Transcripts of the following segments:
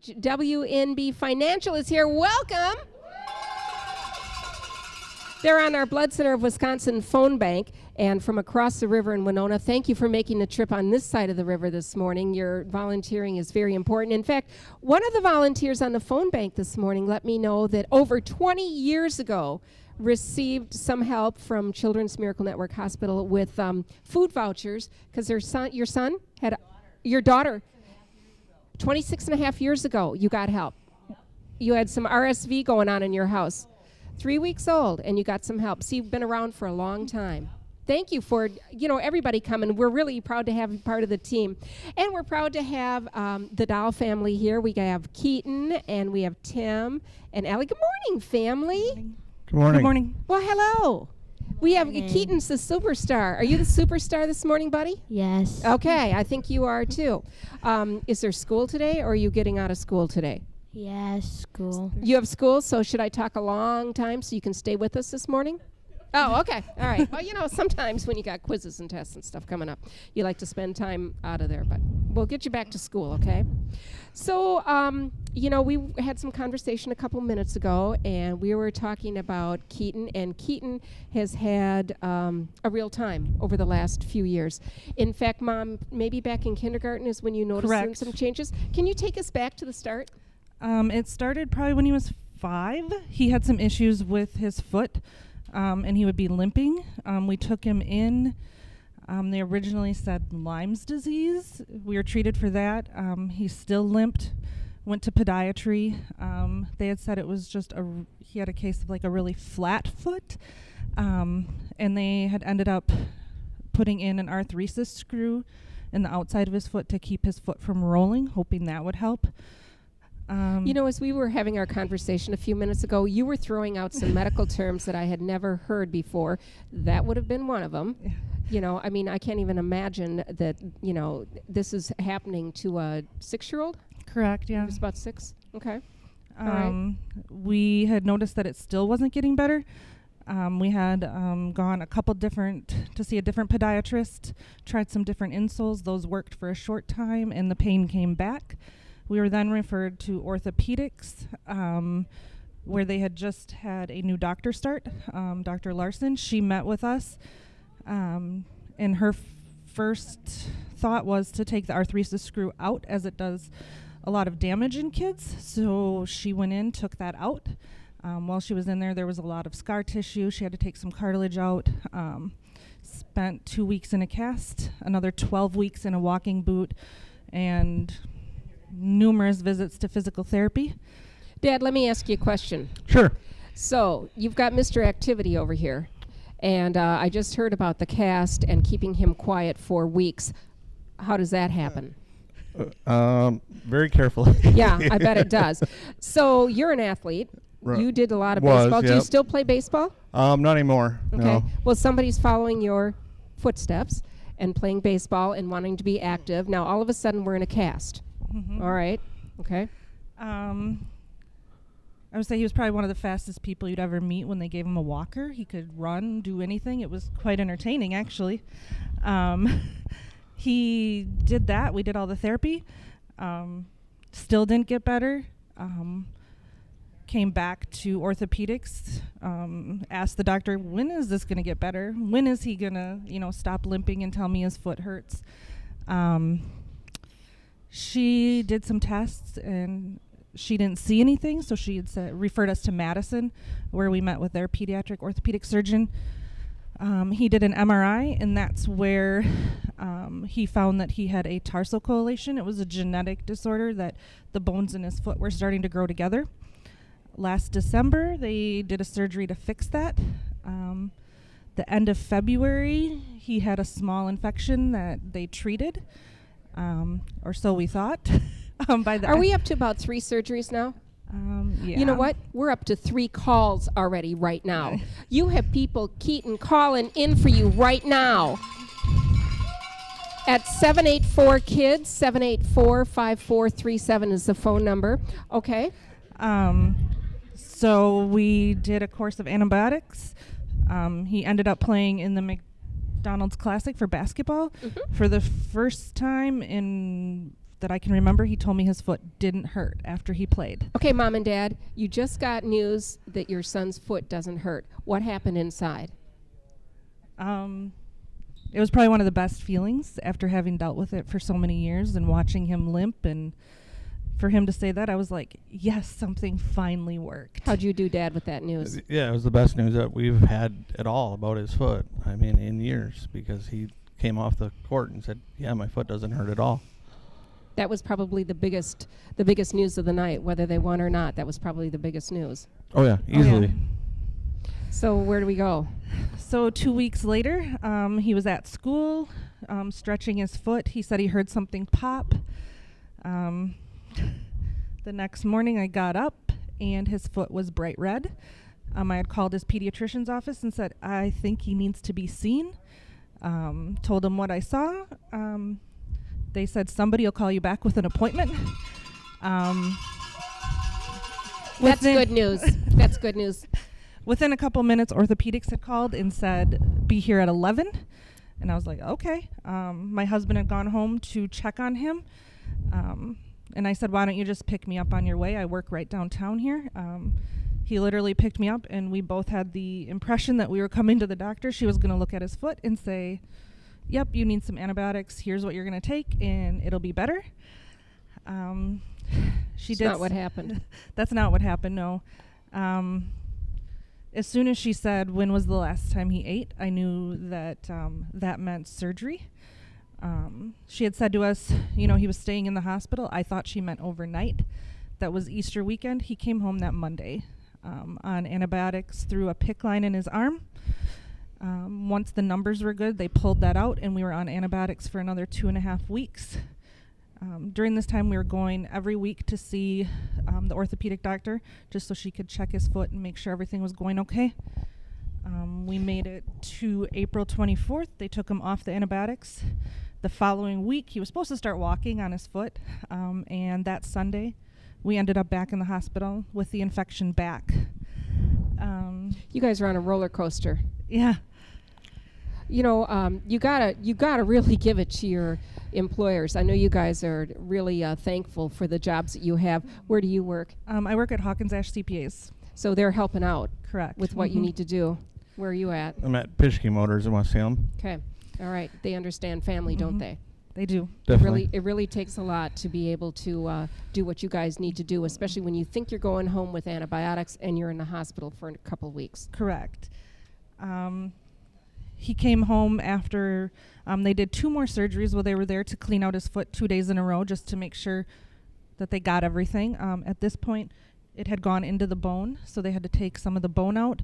WNB Financial is here. Welcome. They're on our Blood Center of Wisconsin phone bank, and from across the river in Winona. Thank you for making the trip on this side of the river this morning. Your volunteering is very important. In fact, one of the volunteers on the phone bank this morning let me know that over 20 years ago received some help from Children's Miracle Network Hospital with food vouchers because your daughter 26 and a half years ago, you got help. You had some RSV going on in your house. 3 weeks old, and you got some help. So you've been around for a long time. Thank you for, everybody coming. We're really proud to have you part of the team. And we're proud to have the Dahl family here. We have Keaton, and we have Tim, and Allie. Good morning, family. Good morning. Good morning. Well, hello. We have Keaton's the superstar. Are you the superstar this morning, buddy? Yes. Okay, I think you are too. Is there school today, or are you getting out of school today? Yes, school. You have school, so should I talk a long time so you can stay with us this morning? Oh, okay. All right. Well, sometimes when you got quizzes and tests and stuff coming up, you like to spend time out of there, but we'll get you back to school, okay? So, we had some conversation a couple minutes ago, and we were talking about Keaton, and Keaton has had a real time over the last few years. In fact, Mom, maybe back in kindergarten is when you noticed some changes. Can you take us back to the start? It started probably when he was 5. He had some issues with his foot, and he would be limping. We took him in. They originally said Lyme's disease. We were treated for that. He still limped. Went to podiatry. They had said it was just he had a case of like a really flat foot, and they had ended up putting in an arthresis screw in the outside of his foot to keep his foot from rolling, hoping that would help. As we were having our conversation a few minutes ago, you were throwing out some medical terms that I had never heard before. That would have been one of them. Yeah. I can't even imagine that, this is happening to a 6-year-old? Correct, yeah. He was about 6? Okay. We had noticed that it still wasn't getting better. We had gone to see a different podiatrist, tried some different insoles. Those worked for a short time, and the pain came back. We were then referred to orthopedics, where they had just had a new doctor start, Dr. Larson. She met with us, and her first thought was to take the arthresis screw out, as it does a lot of damage in kids. So she went in, took that out. While she was in there was a lot of scar tissue. She had to take some cartilage out. Spent 2 weeks in a cast, another 12 weeks in a walking boot, and numerous visits to physical therapy. Dad, let me ask you a question. Sure. So you've got Mr. Activity over here, and I just heard about the cast and keeping him quiet for weeks. How does that happen? Very carefully. Yeah, I bet it does. So you're an athlete. You did a lot of baseball. Do you still play baseball? Not anymore. Okay. No. Well, somebody's following your footsteps and playing baseball and wanting to be active. Now, all of a sudden, we're in a cast. Mm-hmm. All right. Okay. I would say he was probably one of the fastest people you'd ever meet when they gave him a walker. He could run, do anything. It was quite entertaining, actually. He did that. We did all the therapy. Still didn't get better. Came back to orthopedics. Asked the doctor, when is this going to get better? When is he going to, stop limping and tell me his foot hurts? She did some tests, and she didn't see anything, so she had referred us to Madison, where we met with their pediatric orthopedic surgeon. He did an MRI, and that's where he found that he had a tarsal coalition. It was a genetic disorder that the bones in his foot were starting to grow together. Last December, they did a surgery to fix that. The end of February, he had a small infection that they treated. Or so we thought. Are we up to about 3 surgeries now? Yeah. You know what? We're up to 3 calls already right now. You have people, Keaton, calling in for you right now. At 784-KIDS, 784-5437 is the phone number. Okay. So we did a course of antibiotics. He ended up playing in the McDonald's Classic for basketball for the first time in that I can remember, he told me his foot didn't hurt after he played. Okay, Mom and Dad, you just got news that your son's foot doesn't hurt. What happened inside? It was probably one of the best feelings after having dealt with it for so many years and watching him limp, and for him to say that, I was like, yes, something finally worked. How'd you do, Dad, with that news? Yeah, it was the best news that we've had at all about his foot. I mean, in years, because he came off the court and said, yeah, my foot doesn't hurt at all. That was probably the biggest news of the night, whether they won or not. That was probably the biggest news. Oh, yeah, easily. yeah. So where do we go? So 2 weeks later, he was at school, stretching his foot. He said he heard something pop. The next morning I got up and his foot was bright red. I had called his pediatrician's office and said, I think he needs to be seen. Told him what I saw. They said, somebody will call you back with an appointment. That's good news. That's good news. Within a couple minutes, orthopedics had called and said, be here at 11. And I was like, okay. My husband had gone home to check on him. And I said, why don't you just pick me up on your way? I work right downtown here. He literally picked me up, and we both had the impression that we were coming to the doctor. She was going to look at his foot and say, yep, you need some antibiotics. Here's what you're going to take, and it'll be better. That's not what happened. That's not what happened, no. As soon as she said, when was the last time he ate, I knew that that meant surgery. She had said to us, he was staying in the hospital. I thought she meant overnight. That was Easter weekend. He came home that Monday on antibiotics through a PICC line in his arm. Once the numbers were good, they pulled that out, and we were on antibiotics for another 2.5 weeks. During this time, we were going every week to see the orthopedic doctor just so she could check his foot and make sure everything was going okay. We made it to April 24th. They took him off the antibiotics. The following week, he was supposed to start walking on his foot, and that Sunday, we ended up back in the hospital with the infection back. You guys are on a roller coaster. Yeah. You gotta really give it to your employers. I know you guys are really thankful for the jobs that you have. Where do you work? I work at Hawkins Ash CPAs. So they're helping out. Correct. With what you need to do. Where are you at? I'm at Pischke Motors in West Salem. Okay. All right. They understand family, don't they? They do. Definitely. It really takes a lot to be able to do what you guys need to do, especially when you think you're going home with antibiotics and you're in the hospital for a couple weeks. Correct. He came home after they did 2 more surgeries while they were there to clean out his foot 2 days in a row just to make sure that they got everything. At this point, it had gone into the bone, so they had to take some of the bone out.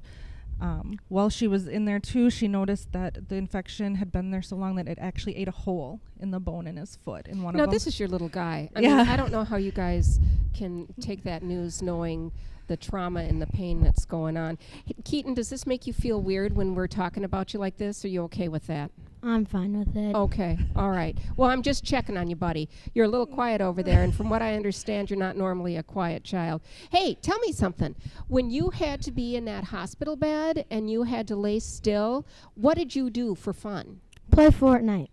While she was in there too, she noticed that the infection had been there so long that it actually ate a hole in the bone in his foot. In one of Now, them. this is your little guy. I Yeah. mean, I don't know how you guys can take that news knowing the trauma and the pain that's going on. Keaton, does this make you feel weird when we're talking about you like this? Are you okay with that? I'm fine with it. Okay, all right. Well, I'm just checking on you, buddy. You're a little quiet over there, and from what I understand, you're not normally a quiet child. Hey, tell me something. When you had to be in that hospital bed and you had to lay still, what did you do for fun? Play Fortnite.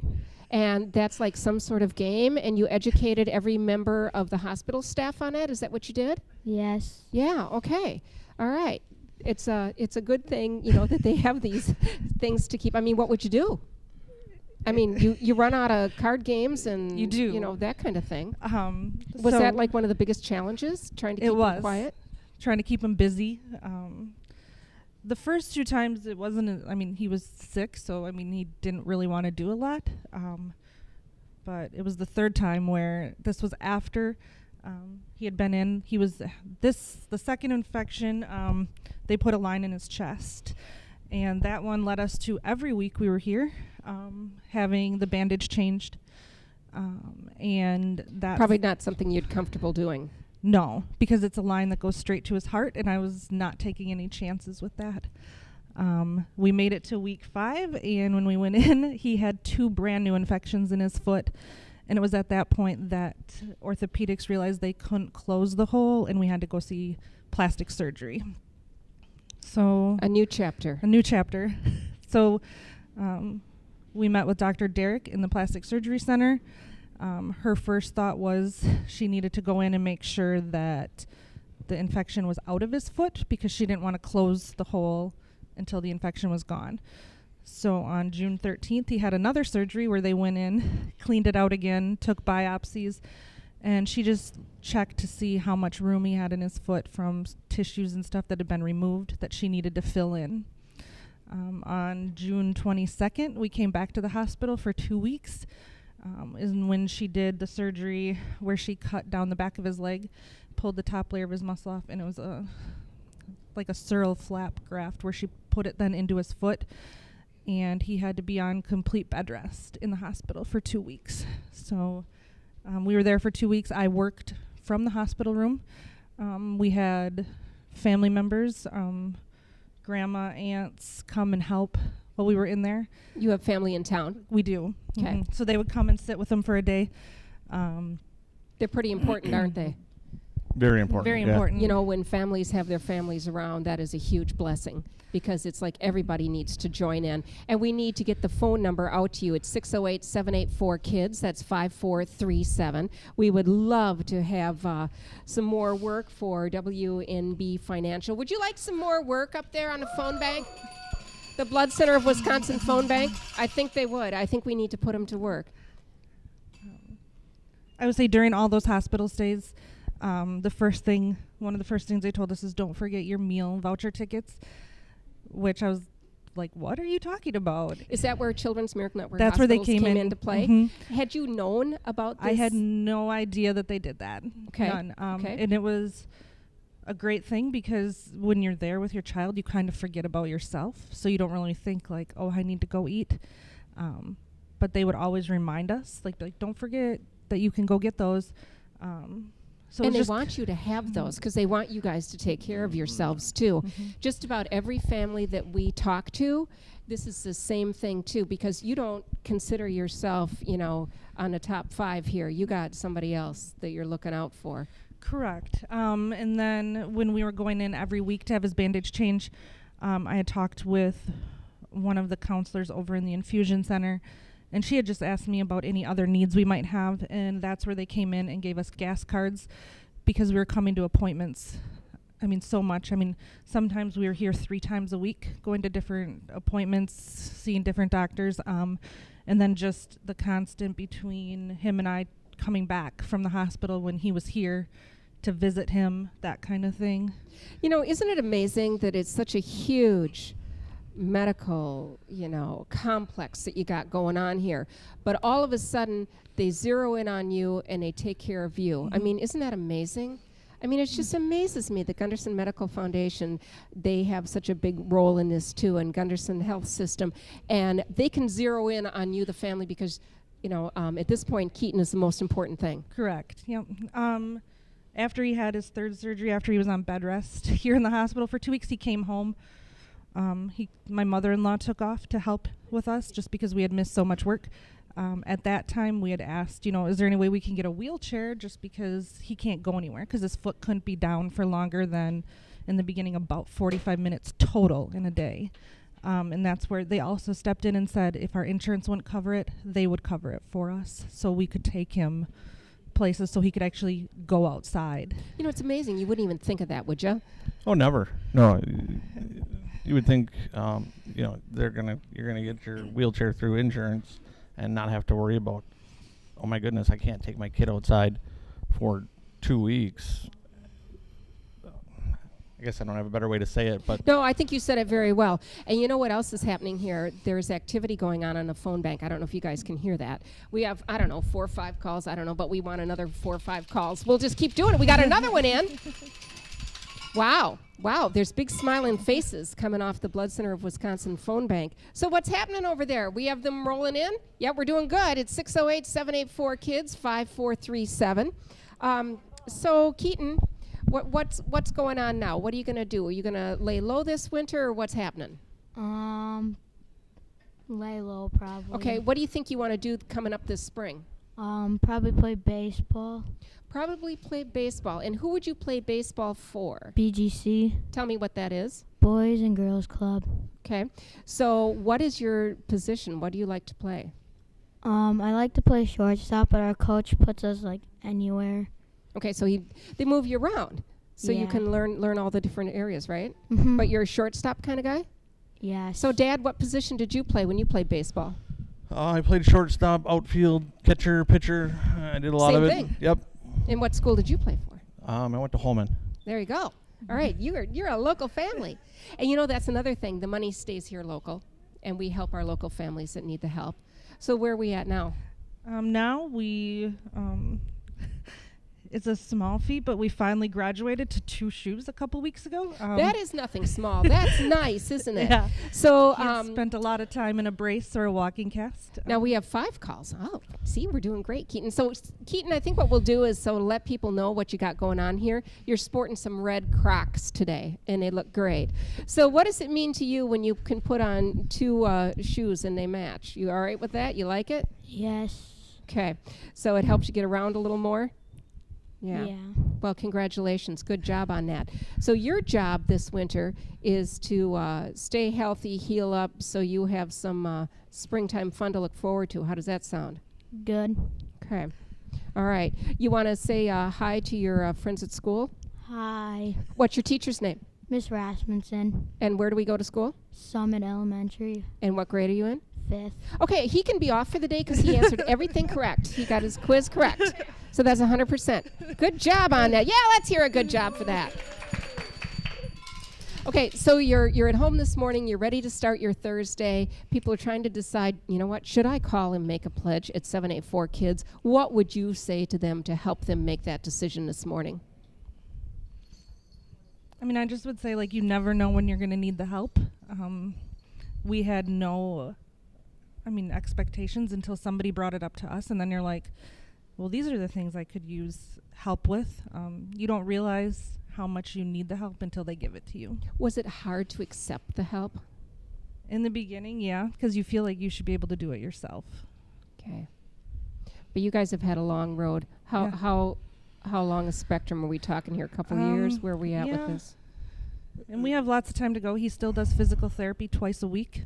And that's like some sort of game, and you educated every member of the hospital staff on it? Is that what you did? Yes. Yeah, okay. All right. It's a good thing, that they have these things to keep. I mean, what would you do? I mean, you run out of card games and You do. That kind of thing. Was So that like one of the biggest challenges, trying to keep them quiet? trying to keep him busy. The first 2 times it wasn't, he was sick, so, he didn't really want to do a lot. But it was the 3rd time where this was after he had been in. The second infection, they put a line in his chest. And that one led us to every week we were here, having the bandage changed. And that's Probably not something you'd comfortable doing. No, because it's a line that goes straight to his heart, and I was not taking any chances with that. We made it to week 5, and when we went in, he had 2 brand new infections in his foot. And it was at that point that orthopedics realized they couldn't close the hole, and we had to go see plastic surgery. So A new chapter. a new chapter. So we met with Dr. Derek in the plastic surgery center. Her first thought was she needed to go in and make sure that the infection was out of his foot because she didn't want to close the hole until the infection was gone. So on June 13th, he had another surgery where they went in, cleaned it out again, took biopsies, and she just checked to see how much room he had in his foot from tissues and stuff that had been removed that she needed to fill in. On June 22nd, we came back to the hospital for 2 weeks. Is when she did the surgery where she cut down the back of his leg, pulled the top layer of his muscle off, and it was like a sural flap graft where she put it then into his foot, and he had to be on complete bed rest in the hospital for 2 weeks. So we were there for 2 weeks. I worked from the hospital room. We had family members, grandma, aunts come and help while we were in there. You have family in town. We do. Okay. So they would come and sit with them for a day. They're pretty important, aren't they? Very important. Very yeah. important. You know, when families have their families around, that is a huge blessing because it's like everybody needs to join in. And we need to get the phone number out to you. It's 608-784-KIDS. That's 5437. We would love to have some more work for WNB Financial. Would you like some more work up there on the phone bank? The Blood Center of Wisconsin phone bank? I think they would. I think we need to put them to work. I would say during all those hospital stays, one of the first things they told us is don't forget your meal voucher tickets, which I was like, what are you talking about? Is that where Children's Miracle Network That's where they hospitals came into play? Mhm. Had you known about this? I had no idea that they did that. Okay. None. Okay. And it was a great thing because when you're there with your child, you kind of forget about yourself. So you don't really think like, oh, I need to go eat. But they would always remind us, like don't forget that you can go get those. So And they just want you to have those because they want you guys to take care of yourselves too. Just about every family that we talk to, this is the same thing too because you don't consider yourself, you know, on the top 5 here. You got somebody else that you're looking out for. Correct. And then when we were going in every week to have his bandage change, I had talked with one of the counselors over in the infusion center, and she had just asked me about any other needs we might have, and that's where they came in and gave us gas cards because we were coming to appointments. I mean, so much. I mean, sometimes we were here 3 times a week, going to different appointments, seeing different doctors, and then just the constant between him and I coming back from the hospital when he was here to visit him, that kind of thing. You know, isn't it amazing that it's such a huge medical, you know, complex that you got going on here, but all of a sudden they zero in on you and they take care of you. I mean, isn't that amazing? I mean, it just amazes me that Gunderson Medical Foundation, they have such a big role in this too, and Gunderson Health System, and they can zero in on you, the family, because, you know, at this point, Keaton is the most important thing. Correct. Yep. After he had his 3rd surgery, after he was on bed rest here in the hospital for 2 weeks, he came home. My mother-in-law took off to help with us just because we had missed so much work. At that time, we had asked, you know, is there any way we can get a wheelchair just because he can't go anywhere because his foot couldn't be down for longer than, in the beginning, about 45 minutes total in a day. And that's where they also stepped in and said if our insurance wouldn't cover it, they would cover it for us so we could take him places so he could actually go outside. You know, it's amazing. You wouldn't even think of that, would you? Oh, never. No. You would think, you know, you're gonna get your wheelchair through insurance and not have to worry about, oh my goodness, I can't take my kid outside for 2 weeks. I guess I don't have a better way to say it, but No, I think you said it very well. And you know what else is happening here? There's activity going on the phone bank. I don't know if you guys can hear that. We have, I don't know, 4 or 5 calls. I don't know, but we want another 4 or 5 calls. We'll just keep doing it. We got another one in. Wow. Wow. There's big smiling faces coming off the Blood Center of Wisconsin phone bank. So what's happening over there? We have them rolling in? Yeah, we're doing good. It's 608-784-KIDS, 5437. So, Keaton, what's going on now? What are you going to do? Are you going to lay low this winter, or what's happening? Lay low probably. Okay, what do you think you want to do coming up this spring? Probably play baseball. Probably play baseball. And who would you play baseball for? BGC, Tell me what that is. Boys and Girls Club. Okay. So what is your position? What do you like to play? I like to play shortstop, but our coach puts us like anywhere. Okay, so they move you around, so you Yeah. can learn all the different areas, right? Mhm. But you're a shortstop kind of guy. Yes. So, Dad, what position did you play when you played baseball? I played shortstop, outfield, catcher, pitcher. I did a lot Same of it. thing. Yep. And what school did you play for? I went to Holman. There you go. All right, you're a local family, and you know that's another thing. The money stays here local, and we help our local families that need the help. So where are we at now? Now we, it's a small feat, but we finally graduated to 2 shoes a couple weeks ago. That is nothing small. That's nice, isn't it? Yeah. So He had spent a lot of time in a brace or a walking cast. now we have 5 calls. Oh, see, we're doing great, Keaton. So, Keaton, I think what we'll do is so let people know what you got going on here. You're sporting some red Crocs today, and they look great. So what does it mean to you when you can put on 2 shoes and they match? You all right with that? You like it? Yes. Okay. So it helps you get around a little more? Yeah. Well, congratulations. Good job on that. So your job this winter is to stay healthy, heal up, so you have some springtime fun to look forward to. How does that sound? Good. Okay. All right. You want to say hi to your friends at school? Hi, What's your teacher's name? Miss Rasmussen. And where do we go to school? Summit Elementary, And what grade are you in? 5th. Okay, he can be off for the day because he answered everything correct. He got his quiz correct. So that's 100%. Good job on that. Yeah, let's hear a good job for that. Okay, so you're at home this morning. You're ready to start your Thursday. People are trying to decide, you know what, should I call and make a pledge at 784 Kids? What would you say to them to help them make that decision this morning? I mean, I just would say, like, you never know when you're going to need the help. We had no, expectations until somebody brought it up to us, and then you're like, well, these are the things I could use help with. You don't realize how much you need the help until they give it to you. Was it hard to accept the help? In the beginning, yeah, because you feel like you should be able to do it yourself. Okay. But you guys have had a long road. Yeah. How long a spectrum are we talking here? A couple years? Where are we at with yeah. this? And we have lots of time to go. He still does physical therapy twice a week.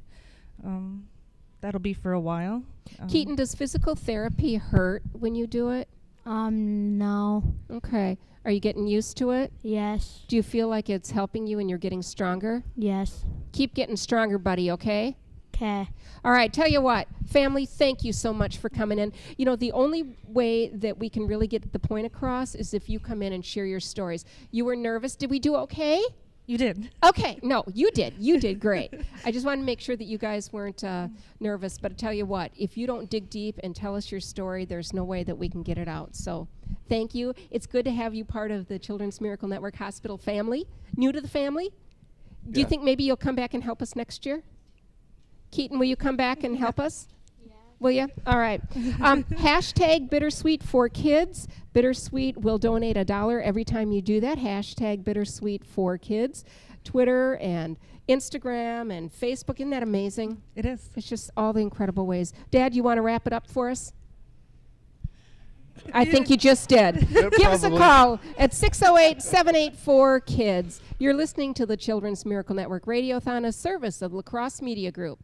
That'll be for a while. Keaton, does physical therapy hurt when you do it? No. Okay. Are you getting used to it? Yes. Do you feel like it's helping you and you're getting stronger? Yes. Keep getting stronger, buddy, okay? 'Kay. All right, tell you what, family, thank you so much for coming in. You know, the only way that we can really get the point across is if you come in and share your stories. You were nervous. Did we do okay? You did. Okay, no, you did. You did great. I just wanted to make sure that you guys weren't nervous. But I tell you what, if you don't dig deep and tell us your story, there's no way that we can get it out. So thank you. It's good to have you part of the Children's Miracle Network Hospital family. New to the family? Do you Yeah. think maybe you'll come back and help us next year? Keaton, will you come back and help us? Will you? All right. Hashtag Bittersweet for Kids. Bittersweet will donate $1 every time you do that. Hashtag Bittersweet for Kids. Twitter and Instagram and Facebook. Isn't that amazing? It is. It's just all the incredible ways. Dad, you want to wrap it up for us? I think you just did. Yep, Give us a probably. call at 608-784-KIDS. You're listening to the Children's Miracle Network Radiothon, a service of La Crosse Media Group.